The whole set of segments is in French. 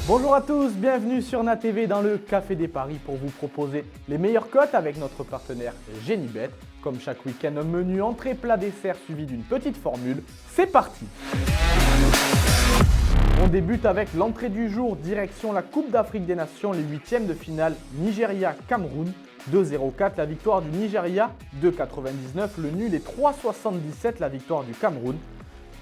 Bonjour à tous, bienvenue sur NatTV dans le Café des Paris pour vous proposer les meilleures cotes avec notre partenaire Genibet. Comme chaque week-end, un menu entrée, plat, dessert suivi d'une petite formule. C'est parti! On débute avec l'entrée du jour, direction la Coupe d'Afrique des Nations, les huitièmes de finale Nigeria-Cameroun. 2,04 la victoire du Nigeria, 2,99 le nul et 3,77 la victoire du Cameroun.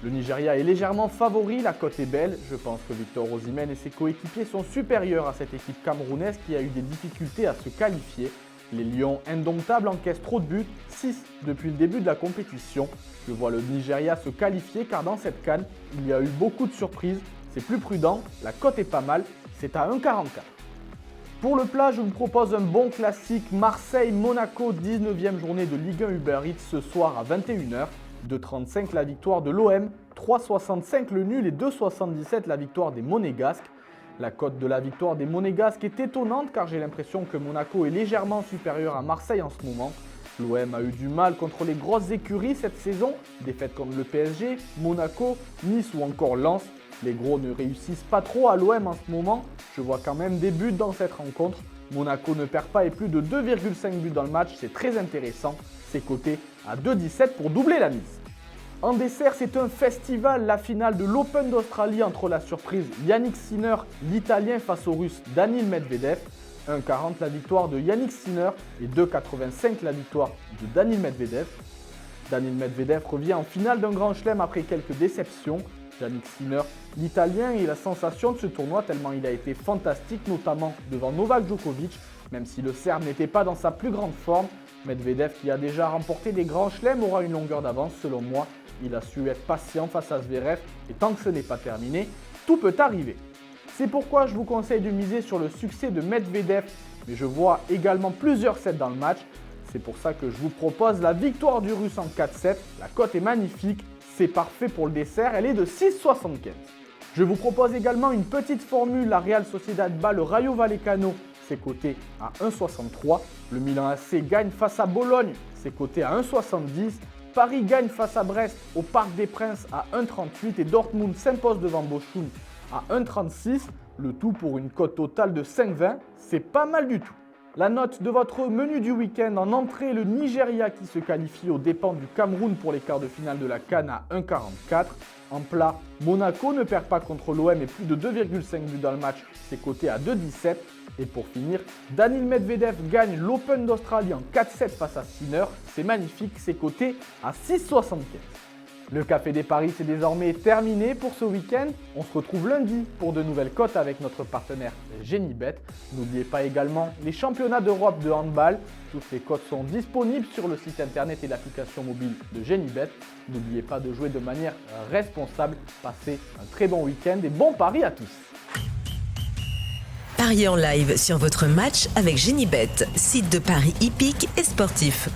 Le Nigeria est légèrement favori, la cote est belle. Je pense que Victor Osimhen et ses coéquipiers sont supérieurs à cette équipe camerounaise qui a eu des difficultés à se qualifier. Les Lions indomptables encaissent trop de buts, 6 depuis le début de la compétition. Je vois le Nigeria se qualifier car dans cette CAN, il y a eu beaucoup de surprises. C'est plus prudent, la cote est pas mal, c'est à 1,44. Pour le plat, je vous propose un bon classique Marseille-Monaco, 19e journée de Ligue 1 Uber Eats ce soir à 21h. 2,35 la victoire de l'OM, 3,65 le nul et 2,77 la victoire des Monégasques. La cote de la victoire des Monégasques est étonnante car j'ai l'impression que Monaco est légèrement supérieur à Marseille en ce moment. L'OM a eu du mal contre les grosses écuries cette saison, défaites comme le PSG, Monaco, Nice ou encore Lens. Les gros ne réussissent pas trop à l'OM en ce moment, je vois quand même des buts dans cette rencontre. Monaco ne perd pas et plus de 2,5 buts dans le match, c'est très intéressant. C'est coté à 2,17 pour doubler la mise. En dessert, c'est un festival, la finale de l'Open d'Australie entre la surprise Yannick Sinner, l'Italien face au Russe Daniil Medvedev. 1,40 la victoire de Yannick Sinner et 2,85 la victoire de Daniil Medvedev. Daniil Medvedev revient en finale d'un grand chelem après quelques déceptions. Yannick Sinner, l'Italien, est la sensation de ce tournoi tellement il a été fantastique, notamment devant Novak Djokovic, même si le Serbe n'était pas dans sa plus grande forme. Medvedev, qui a déjà remporté des grands chelems, aura une longueur d'avance selon moi. Il a su être patient face à Zverev et tant que ce n'est pas terminé, tout peut arriver. C'est pourquoi je vous conseille de miser sur le succès de Medvedev, mais je vois également plusieurs sets dans le match. C'est pour ça que je vous propose la victoire du Russe en 4-7. La cote est magnifique, c'est parfait pour le dessert, elle est de 6,75. Je vous propose également une petite formule, la Real Sociedad bat le Rayo Vallecano, c'est coté à 1,63. Le Milan AC gagne face à Bologne, c'est coté à 1,70. Paris gagne face à Brest au Parc des Princes à 1,38 et Dortmund s'impose devant Bochum à 1,36. Le tout pour une cote totale de 5,20, c'est pas mal du tout. La note de votre menu du week-end en entrée, le Nigeria qui se qualifie aux dépens du Cameroun pour les quarts de finale de la CAN à 1,44. En plat, Monaco ne perd pas contre l'OM et plus de 2,5 buts dans le match, c'est coté à 2,17. Et pour finir, Daniil Medvedev gagne l'Open d'Australie en 4-7 face à Sinner, c'est magnifique, c'est coté à 6,75. Le Café des Paris, c'est désormais terminé pour ce week-end. On se retrouve lundi pour de nouvelles cotes avec notre partenaire Genibet. N'oubliez pas également les championnats d'Europe de handball. Toutes les cotes sont disponibles sur le site internet et l'application mobile de Genibet. N'oubliez pas de jouer de manière responsable. Passez un très bon week-end et bon pari à tous. Pariez en live sur votre match avec Genibet, site de paris hippique et sportif.